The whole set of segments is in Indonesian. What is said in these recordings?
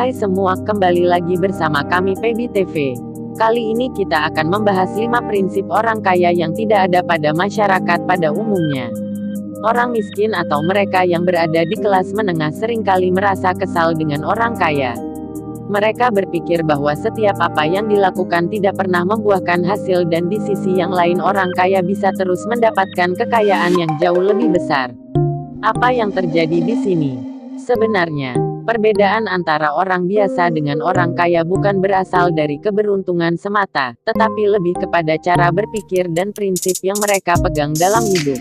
Hai semua, kembali lagi bersama kami Pebi TV. Kali ini kita akan membahas 5 prinsip orang kaya yang tidak ada pada masyarakat pada umumnya. Orang miskin atau mereka yang berada di kelas menengah seringkali merasa kesal dengan orang kaya. Mereka berpikir bahwa setiap apa yang dilakukan tidak pernah membuahkan hasil, dan di sisi yang lain orang kaya bisa terus mendapatkan kekayaan yang jauh lebih besar. Apa yang terjadi di sini? Sebenarnya, perbedaan antara orang biasa dengan orang kaya bukan berasal dari keberuntungan semata, tetapi lebih kepada cara berpikir dan prinsip yang mereka pegang dalam hidup.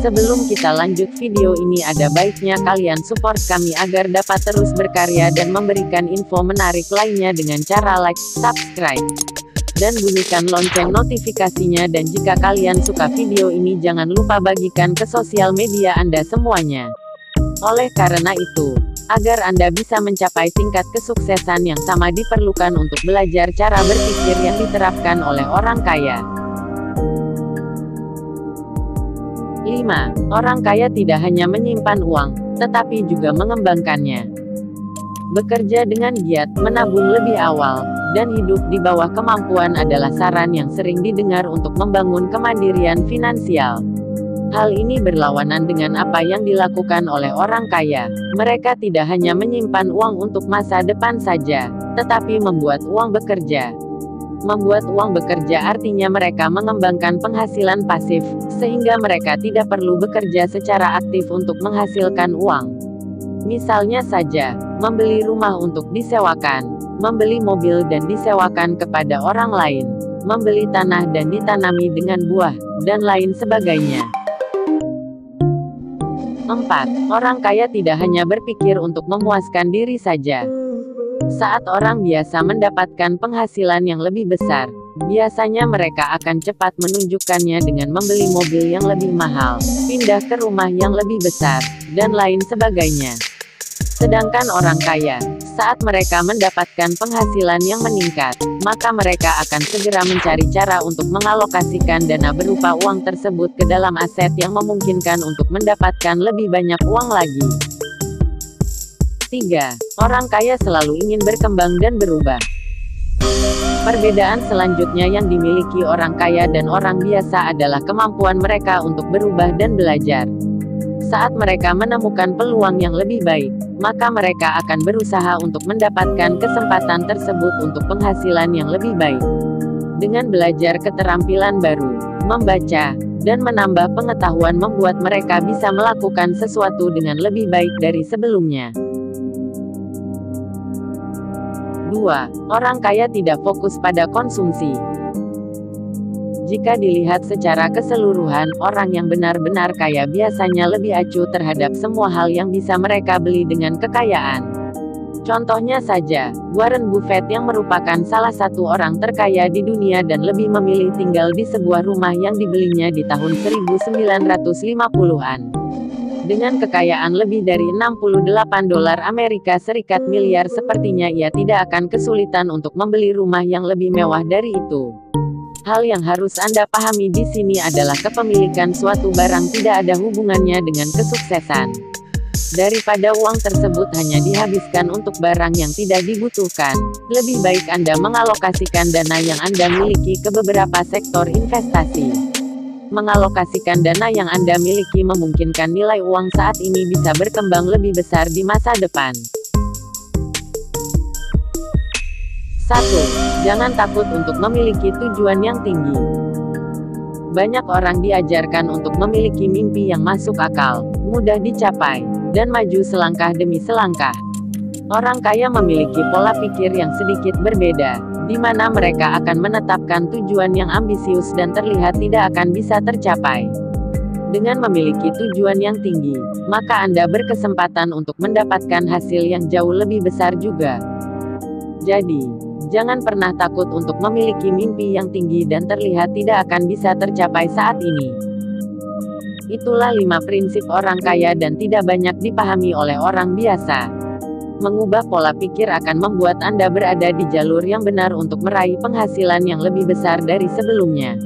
Sebelum kita lanjut video ini, ada baiknya kalian support kami agar dapat terus berkarya dan memberikan info menarik lainnya dengan cara like, subscribe, dan bunyikan lonceng notifikasinya. Dan jika kalian suka video ini, jangan lupa bagikan ke sosial media Anda semuanya. Oleh karena itu, agar Anda bisa mencapai tingkat kesuksesan yang sama, diperlukan untuk belajar cara berpikir yang diterapkan oleh orang kaya. 5. Orang kaya tidak hanya menyimpan uang, tetapi juga mengembangkannya. Bekerja dengan giat, menabung lebih awal, dan hidup di bawah kemampuan adalah saran yang sering didengar untuk membangun kemandirian finansial. Hal ini berlawanan dengan apa yang dilakukan oleh orang kaya. Mereka tidak hanya menyimpan uang untuk masa depan saja, tetapi membuat uang bekerja. Membuat uang bekerja artinya mereka mengembangkan penghasilan pasif, sehingga mereka tidak perlu bekerja secara aktif untuk menghasilkan uang. Misalnya saja, membeli rumah untuk disewakan, membeli mobil dan disewakan kepada orang lain, membeli tanah dan ditanami dengan buah, dan lain sebagainya. 4. Orang kaya tidak hanya berpikir untuk memuaskan diri saja. Saat orang biasa mendapatkan penghasilan yang lebih besar, biasanya mereka akan cepat menunjukkannya dengan membeli mobil yang lebih mahal, pindah ke rumah yang lebih besar, dan lain sebagainya. Sedangkan orang kaya, saat mereka mendapatkan penghasilan yang meningkat, maka mereka akan segera mencari cara untuk mengalokasikan dana berupa uang tersebut ke dalam aset yang memungkinkan untuk mendapatkan lebih banyak uang lagi. 3. Orang kaya selalu ingin berkembang dan berubah. Perbedaan selanjutnya yang dimiliki orang kaya dan orang biasa adalah kemampuan mereka untuk berubah dan belajar. Saat mereka menemukan peluang yang lebih baik, maka mereka akan berusaha untuk mendapatkan kesempatan tersebut untuk penghasilan yang lebih baik. Dengan belajar keterampilan baru, membaca, dan menambah pengetahuan membuat mereka bisa melakukan sesuatu dengan lebih baik dari sebelumnya. 2. Orang kaya tidak fokus pada konsumsi. Jika dilihat secara keseluruhan, orang yang benar-benar kaya biasanya lebih acuh terhadap semua hal yang bisa mereka beli dengan kekayaan. Contohnya saja, Warren Buffett yang merupakan salah satu orang terkaya di dunia dan lebih memilih tinggal di sebuah rumah yang dibelinya di tahun 1950-an. Dengan kekayaan lebih dari 68 dolar Amerika Serikat miliar, sepertinya ia tidak akan kesulitan untuk membeli rumah yang lebih mewah dari itu. Hal yang harus Anda pahami di sini adalah kepemilikan suatu barang tidak ada hubungannya dengan kesuksesan. Daripada uang tersebut hanya dihabiskan untuk barang yang tidak dibutuhkan, lebih baik Anda mengalokasikan dana yang Anda miliki ke beberapa sektor investasi. Mengalokasikan dana yang Anda miliki memungkinkan nilai uang saat ini bisa berkembang lebih besar di masa depan. 1. Jangan takut untuk memiliki tujuan yang tinggi. Banyak orang diajarkan untuk memiliki mimpi yang masuk akal, mudah dicapai, dan maju selangkah demi selangkah. Orang kaya memiliki pola pikir yang sedikit berbeda, di mana mereka akan menetapkan tujuan yang ambisius dan terlihat tidak akan bisa tercapai. Dengan memiliki tujuan yang tinggi, maka Anda berkesempatan untuk mendapatkan hasil yang jauh lebih besar juga. Jadi, jangan pernah takut untuk memiliki mimpi yang tinggi dan terlihat tidak akan bisa tercapai saat ini. Itulah 5 prinsip orang kaya dan tidak banyak dipahami oleh orang biasa. Mengubah pola pikir akan membuat Anda berada di jalur yang benar untuk meraih penghasilan yang lebih besar dari sebelumnya.